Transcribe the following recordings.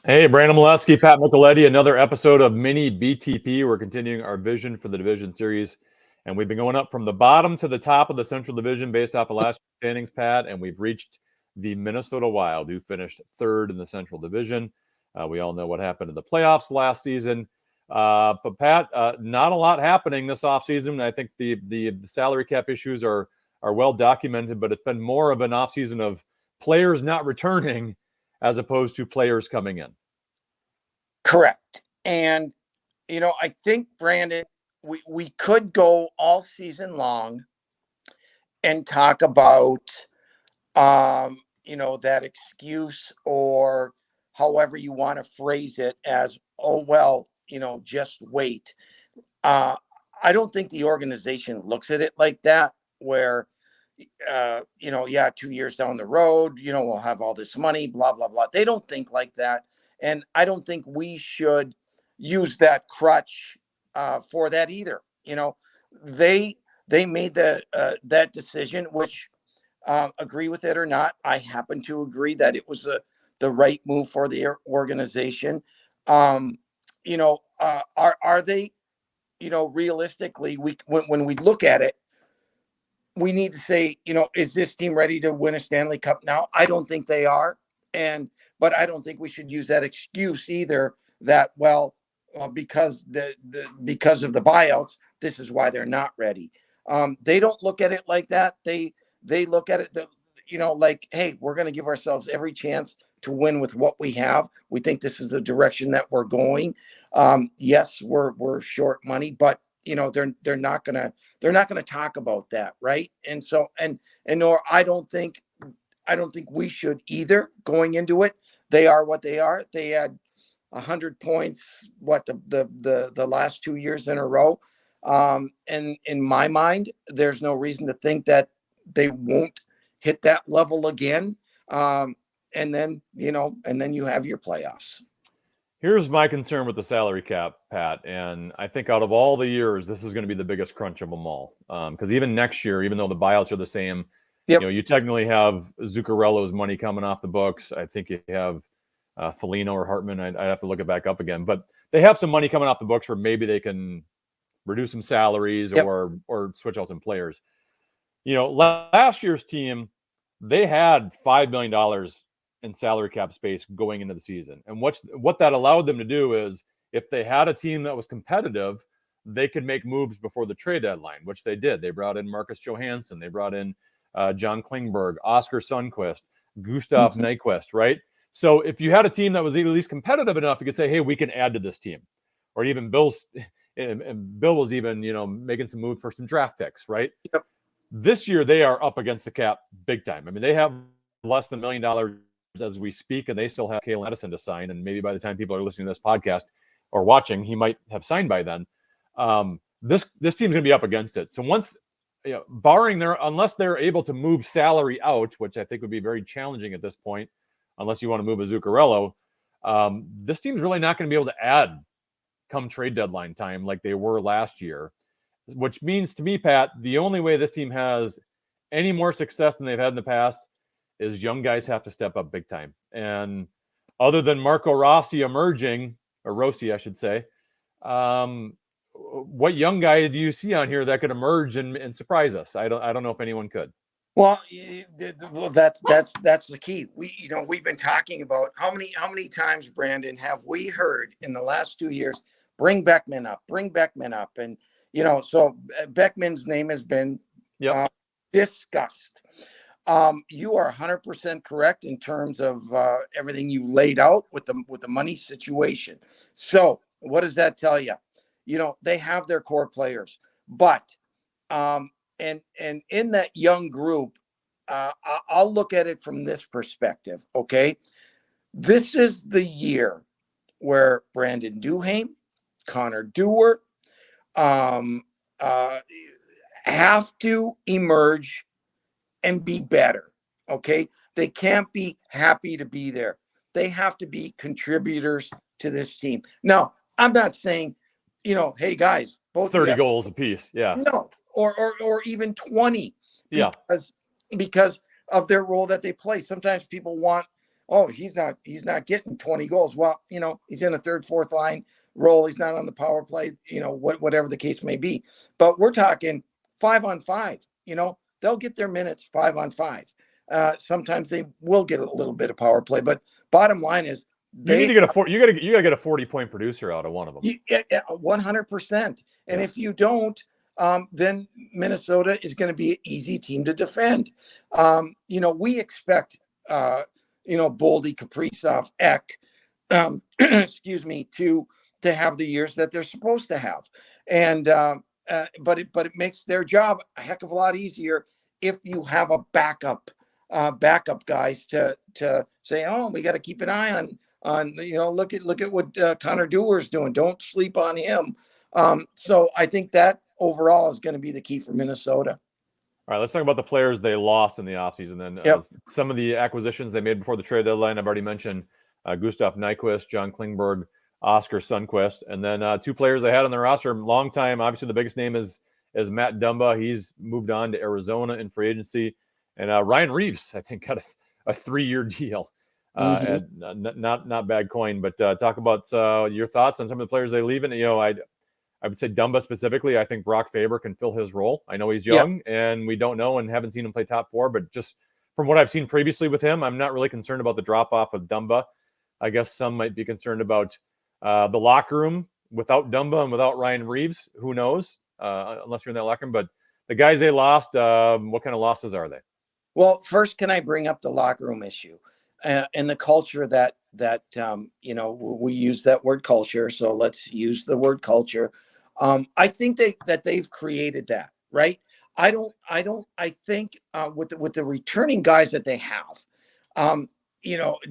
Hey, Brandon Mileski, Pat Micheletti, another episode of MINI BTP. We're continuing our vision for the division series, and we've been going up from the bottom to the top of the Central Division based off of last year's standings, Pat, and we've reached the Minnesota Wild, who finished third in the Central Division. We all know what happened in the playoffs last season. But Pat, not a lot happening this offseason. I think the salary cap issues are well documented, but it's been more of an offseason of players not returning as opposed to players coming in. Correct. And, I think, Brandon, we could go all season long and talk about, that excuse or however you want to phrase it as, oh, well, just wait. I don't think the organization looks at it like that, where, 2 years down the road, we'll have all this money, blah, blah, blah. They don't think like that. And I don't think we should use that crutch for that either. They made that decision, which agree with it or not, I happen to agree that it was the right move for the organization. Are they, realistically, when we look at it, we need to say, is this team ready to win a Stanley Cup now? I don't think they are. But I don't think we should use that excuse either that, because because of the buyouts, this is why they're not ready. They don't look at it like that. They look at it like, hey, we're going to give ourselves every chance to win with what we have. We think this is the direction that we're going. Yes, we're short money, but they're not gonna talk about that, right? And so nor I don't think we should either going into it. They are what they are. They had 100 points, the last 2 years in a row. And in my mind, there's no reason to think that they won't hit that level again. And then you have your playoffs. Here's my concern with the salary cap, Pat, and I think out of all the years, this is going to be the biggest crunch of them all. Because even next year, even though the buyouts are the same, Yep. you technically have Zuccarello's money coming off the books. I think you have Foligno or Hartman. I'd have to look it back up again. But they have some money coming off the books where maybe they can reduce some salaries Yep. or switch out some players. Last year's team, they had $5 million in salary cap space going into the season. And what that allowed them to do is if they had a team that was competitive, they could make moves before the trade deadline, which they did. They brought in Marcus Johansson. They brought in John Klingberg, Oscar Sundqvist, Gustav Nyquist, right? So if you had a team that was at least competitive enough, you could say, hey, we can add to this team. Or even Bill was even, making some moves for some draft picks, right? Yep. This year, they are up against the cap big time. I mean, they have less than $1 million as we speak, and they still have Cale Edison to sign. And maybe by the time people are listening to this podcast or watching, he might have signed by then. This team's going to be up against it. So once, unless they're able to move salary out, which I think would be very challenging at this point, unless you want to move a Zuccarello, this team's really not going to be able to add come trade deadline time like they were last year, which means to me, Pat, the only way this team has any more success than they've had in the past is young guys have to step up big time. And other than Marco Rossi emerging, or Rossi, I should say, what young guy do you see on here that could emerge and surprise us? I don't know if anyone could. Well, that's the key. We've been talking about how many times, Brandon, have we heard in the last 2 years, bring Beckman up, and so Beckman's name has been discussed. You are 100% correct in terms of everything you laid out with the money situation. So what does that tell you? They have their core players, but and in that young group, I'll look at it from this perspective. Okay, this is the year where Brandon Duhaime, Connor Dewar, have to emerge and be better. Okay, they can't be happy to be there. They have to be contributors to this team. Now, I'm not saying, hey guys, both 30 goals apiece. Yeah. No, or even 20. Yeah. Because of their role that they play. Sometimes people want oh, he's not getting 20 goals. Well, he's in a third, fourth line role. He's not on the power play, whatever the case may be. But we're talking 5-on-5, they'll get their minutes 5-on-5. Sometimes they will get a little bit of power play, but bottom line is you need to get you gotta get a 40-point producer out of one of them. 100%. And if you don't, then Minnesota is going to be an easy team to defend. We expect, Boldy, Kaprizov, Ek, excuse me, to have the years that they're supposed to have. And but it makes their job a heck of a lot easier if you have a backup guys to say, oh, we got to keep an eye on look at what Connor Dewar's doing. Don't sleep on him. So I think that overall is going to be the key for Minnesota. All right, let's talk about the players they lost in the offseason. Then some of the acquisitions they made before the trade deadline. I've already mentioned Gustav Nyquist, John Klingberg, Oscar Sundqvist, and then two players they had on their roster. Long time, obviously the biggest name is Matt Dumba. He's moved on to Arizona in free agency. And Ryan Reeves, I think, got a 3-year deal. Not bad coin, but talk about your thoughts on some of the players they leave. And I would say Dumba specifically. I think Brock Faber can fill his role. I know he's young, and we don't know and haven't seen him play top 4, but just from what I've seen previously with him, I'm not really concerned about the drop off of Dumba. I guess some might be concerned about the locker room without Dumba and without Ryan Reeves. Who knows? Unless you're in that locker room, but the guys they lost, what kind of losses are they? Well, first, can I bring up the locker room issue and the culture that we use that word culture. So let's use the word culture. I think that they've created that, right? I think with the returning guys that they have,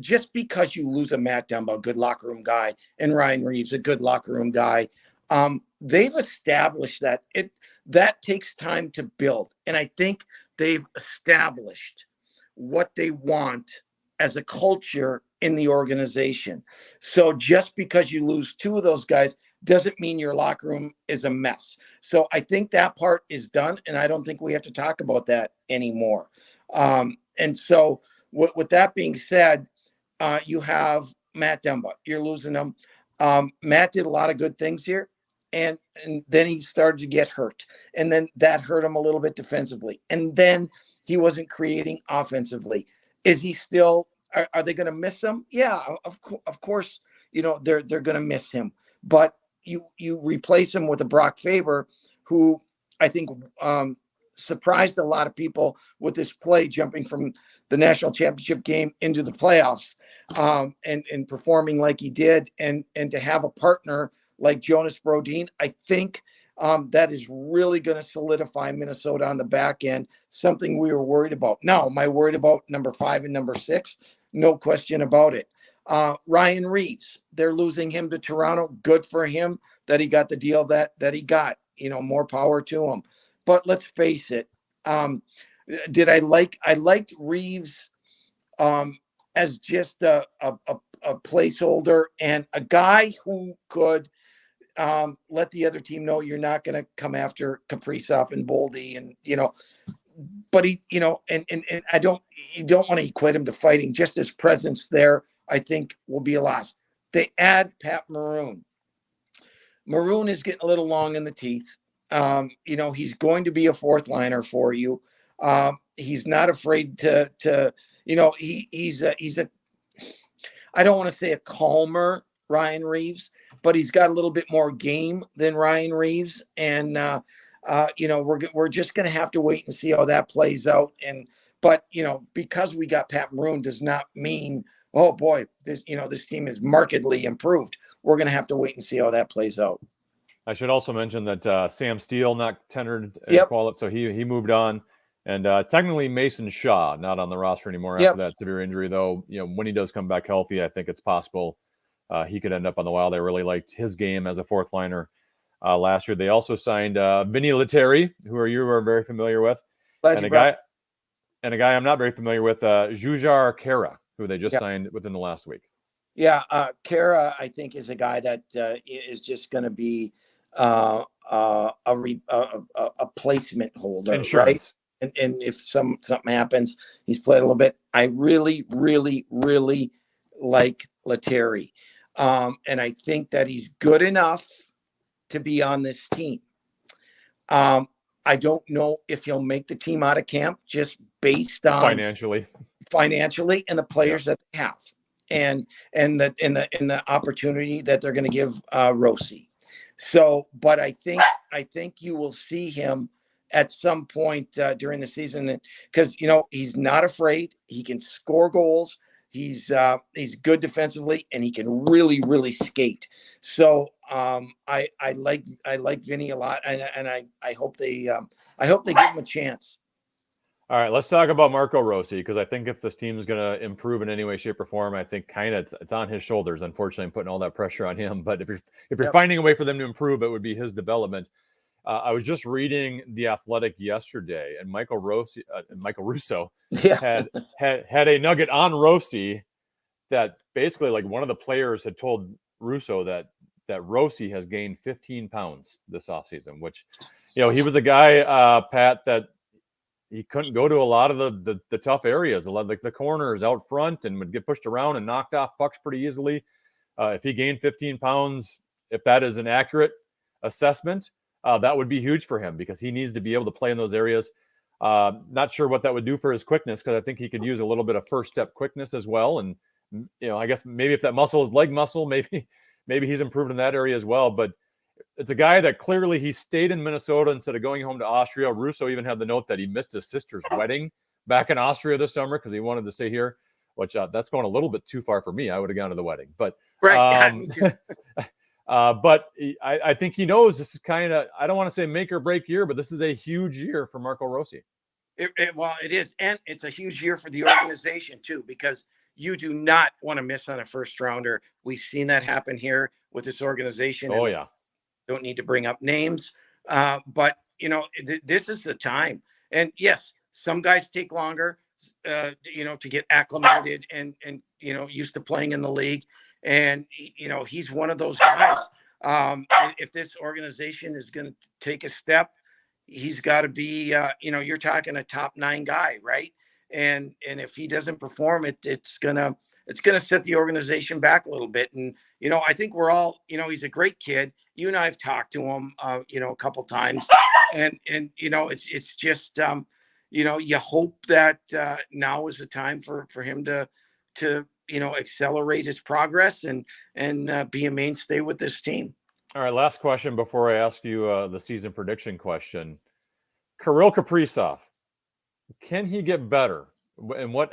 just because you lose a Matt Dumba, a good locker room guy, and Ryan Reeves, a good locker room guy, they've established that takes time to build. And I think they've established what they want as a culture in the organization. So just because you lose 2 of those guys doesn't mean your locker room is a mess. So I think that part is done, and I don't think we have to talk about that anymore. And so with that being said, you have Matt Dumba. You're losing him. Matt did a lot of good things here. And then he started to get hurt. And then that hurt him a little bit defensively. And then he wasn't creating offensively. Is he still, are they going to miss him? Yeah, of course, they're going to miss him. But you replace him with a Brock Faber, who I think surprised a lot of people with this play, jumping from the national championship game into the playoffs and performing like he did. And to have a partner like Jonas Brodin, I think that is really going to solidify Minnesota on the back end, something we were worried about. Now, am I worried about number 5 and number 6? No question about it. Ryan Reeves, they're losing him to Toronto. Good for him that he got the deal that he got. More power to him. But let's face it. I liked Reeves as just a placeholder and a guy who could let the other team know you're not going to come after Kaprizov and Boldy and but he and you don't want to equate him to fighting. Just his presence there, I think, will be a loss. They add Pat Maroon. Maroon is getting a little long in the teeth. He's going to be a 4th liner for you. He's not afraid to he's a I don't want to say a calmer Ryan Reeves, but he's got a little bit more game than Ryan Reeves. And, we're just going to have to wait and see how that plays out. But because we got Pat Maroon does not mean, oh boy, this team is markedly improved. We're going to have to wait and see how that plays out. I should also mention that Sam Steele not tendered quality, so he moved on. And technically Mason Shaw not on the roster anymore after that severe injury, though. When he does come back healthy, I think it's possible he could end up on the Wild. I really liked his game as a 4th liner last year. They also signed Vinny Lettieri, who you are very familiar with, and a guy I'm not very familiar with, Jujar Kara, who they just signed within the last week. Yeah, Kara, I think, is a guy that is just going to be a placement holder, insurance. and if something happens, he's played a little bit. I really, really, really like Letary. And I think that he's good enough to be on this team. I don't know if he'll make the team out of camp just based on financially and the players that they have, and the opportunity that they're going to give Rossi. So, but I think you will see him at some point during the season, because he's not afraid. He can score goals. He's good defensively, and he can really, really skate. So I like Vinny a lot, and I hope they give him a chance. All right, let's talk about Marco Rossi, because I think if this team is going to improve in any way, shape, or form, I think kind of it's on his shoulders. Unfortunately, I'm putting all that pressure on him. But if you're finding a way for them to improve, it would be his development. I was just reading The Athletic yesterday, and Michael Russo had a nugget on Rossi that basically, like, one of the players had told Russo that Rossi has gained 15 pounds this offseason, which, he was a guy, Pat, that he couldn't go to a lot of the tough areas, a lot like the corners out front, and would get pushed around and knocked off pucks pretty easily. If he gained 15 pounds, if that is an accurate assessment, that would be huge for him, because he needs to be able to play in those areas. Not sure what that would do for his quickness, because I think he could use a little bit of first step quickness as well. And, I guess maybe if that muscle is leg muscle, maybe he's improved in that area as well. But it's a guy that clearly he stayed in Minnesota instead of going home to Austria. Russo even had the note that he missed his sister's wedding back in Austria this summer because he wanted to stay here, which that's going a little bit too far for me. I would have gone to the wedding. But but I think he knows this is kind of, I don't want to say make or break year, but this is a huge year for Marco Rossi. Well, it is. And it's a huge year for the organization too, because you do not want to miss on a first rounder. We've seen that happen here with this organization. Oh, yeah. Don't need to bring up names, but this is the time. And yes, some guys take longer, to get acclimated and used to playing in the league. And he's one of those guys. If this organization is going to take a step, he's got to be. You're talking a top 9 guy, right? And if he doesn't perform, it's gonna set the organization back a little bit. And I think we're all, he's a great kid. You and I have talked to him, a couple times, and it's just, you hope that now is the time for him to accelerate his progress and be a mainstay with this team. All right, last question before I ask you the season prediction question. Kirill Kaprizov, can he get better? And what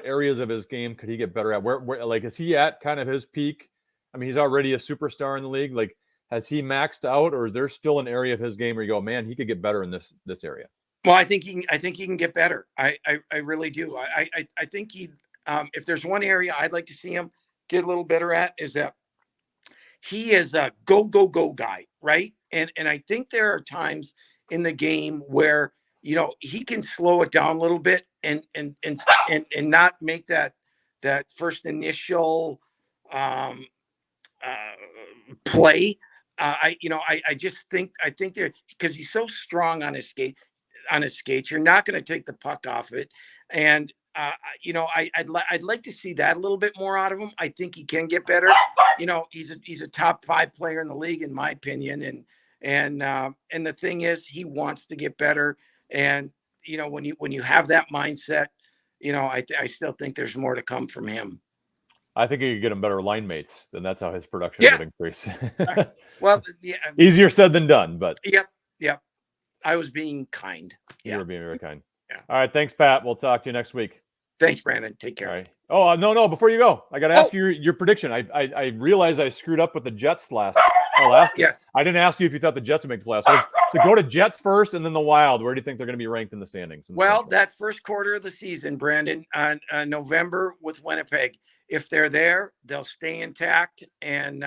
areas of his game could he get better at? Where like, is he at kind of his peak? I mean, he's already a superstar in the league. Like, has he maxed out, or is there still an area of his game where you go, man, he could get better in this area? Well, I think he can get better. I really do. I think if there's one area I'd like to see him get a little better at, is that he is a go guy, right? And I think there are times in the game where he can slow it down a little bit and not make that first initial play. I just think there, because he's so strong on his skates, you're not going to take the puck off it. And I'd like to see that a little bit more out of him. I think he can get better. He's a top 5 player in the league, in my opinion. And the thing is, he wants to get better. And when you have that mindset, I still think there's more to come from him. I think he could get him better line mates, then that's how his production would increase. Well, yeah, easier said than done, but yep. I was being kind. You were being very kind. Yeah. All right, thanks, Pat. We'll talk to you next week. Thanks, Brandon. Take care. All right. Oh, no. Before you go, I got to ask you your prediction. I realized I screwed up with the Jets last. Yes. I didn't ask you if you thought the Jets would make the playoffs. So go to Jets first, and then the Wild. Where do you think they're going to be ranked in the standings? Well, that first quarter of the season, Brandon, on November with Winnipeg. If they're there, they'll stay intact. And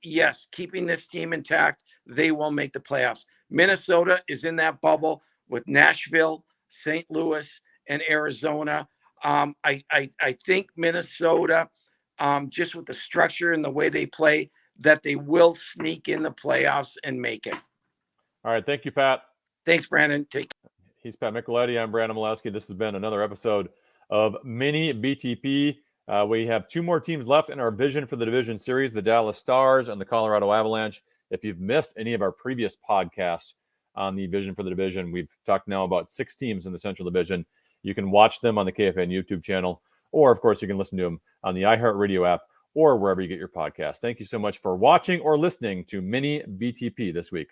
yes, keeping this team intact, they will make the playoffs. Minnesota is in that bubble with Nashville, St. Louis, and Arizona. I think Minnesota, just with the structure and the way they play, that they will sneak in the playoffs and make it. All right. Thank you, Pat. Thanks, Brandon. Take care. He's Pat Micheletti. I'm Brandon Mileski. This has been another episode of Mini BTP. We have 2 more teams left in our Vision for the Division series, the Dallas Stars and the Colorado Avalanche. If you've missed any of our previous podcasts on the Vision for the Division, we've talked now about 6 teams in the Central Division. You can watch them on the KFN YouTube channel, or, of course, you can listen to them on the iHeartRadio app or wherever you get your podcasts. Thank you so much for watching or listening to Mini BTP this week.